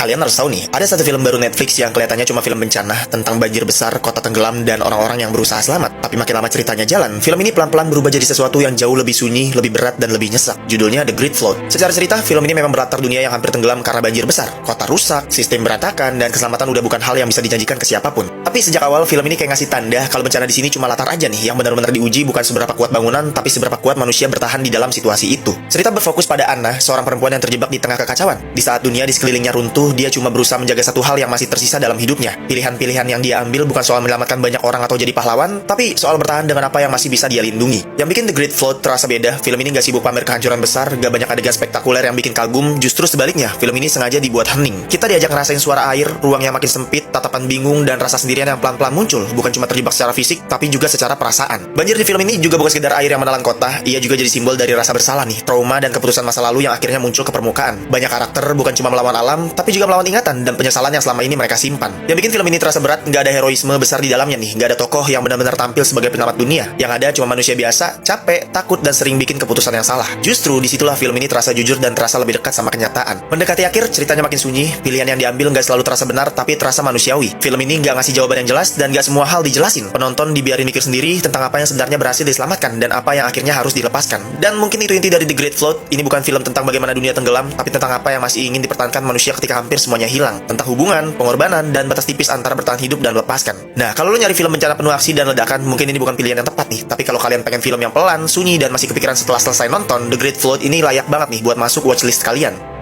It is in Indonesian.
Kalian harus tahu nih, ada satu film baru Netflix yang kelihatannya cuma film bencana tentang banjir besar, kota tenggelam, dan orang-orang yang berusaha selamat. Tapi makin lama ceritanya jalan, film ini pelan-pelan berubah jadi sesuatu yang jauh lebih sunyi, lebih berat, dan lebih nyesek. Judulnya The Great Flood. Secara cerita, film ini memang berlatar dunia yang hampir tenggelam karena banjir besar. Kota rusak, sistem berantakan, dan keselamatan udah bukan hal yang bisa dijanjikan ke siapapun. Tapi sejak awal, film ini kayak ngasih tanda kalau bencana di sini cuma latar aja nih, yang benar-benar diuji bukan seberapa kuat bangunan, tapi seberapa kuat manusia bertahan di dalam situasi itu. Cerita berfokus pada Anna, seorang perempuan yang terjebak di tengah kekacauan. Di saat dunia di sekelilingnya runtuh, dia cuma berusaha menjaga satu hal yang masih tersisa dalam hidupnya. Pilihan-pilihan yang dia ambil bukan soal menyelamatkan banyak orang atau jadi pahlawan, tapi soal bertahan dengan apa yang masih bisa dia lindungi. Yang bikin The Great Flood terasa beda, film ini gak sibuk pamer kehancuran besar, gak banyak adegan spektakuler yang bikin kagum, justru sebaliknya, film ini sengaja dibuat hening. Kita diajak ngerasain suara air, ruang yang makin sempit, tatapan bingung, dan rasa sendirian yang pelan-pelan muncul, bukan cuma terjebak secara fisik, tapi juga secara perasaan. Banjir di film ini juga bukan sekedar air yang menelan kota, ia juga jadi simbol dari rasa bersalah nih, trauma dan keputusan masa lalu yang akhirnya muncul ke permukaan. Banyak karakter bukan cuma melawan alam, tapi juga melawan ingatan dan penyesalan yang selama ini mereka simpan. Yang bikin film ini terasa berat, nggak ada heroisme besar di dalamnya nih, nggak ada tokoh yang benar-benar tampil sebagai penyelamat dunia. Yang ada cuma manusia biasa, capek, takut, dan sering bikin keputusan yang salah. Justru disitulah film ini terasa jujur dan terasa lebih dekat sama kenyataan. Mendekati akhir, ceritanya makin sunyi, pilihan yang diambil nggak selalu terasa benar, tapi terasa manusiawi. Film ini nggak ngasih jawaban yang jelas dan nggak semua hal dijelasin. Penonton dibiarin mikir sendiri tentang apa yang sebenarnya berhasil diselamatkan dan apa yang akhirnya harus dilepaskan. Dan mungkin itu inti dari The Great Flood. Ini bukan film tentang bagaimana dunia tenggelam, tapi tentang apa yang masih ingin dipertahankan manusia ketika hampir semuanya hilang. Tentang hubungan, pengorbanan, dan batas tipis antara bertahan hidup dan melepaskan. Nah, kalau lo nyari film bencana penuh aksi dan ledakan, mungkin ini bukan pilihan yang tepat nih. Tapi kalau kalian pengen film yang pelan, sunyi, dan masih kepikiran setelah selesai nonton, The Great Flood ini layak banget nih buat masuk watchlist kalian.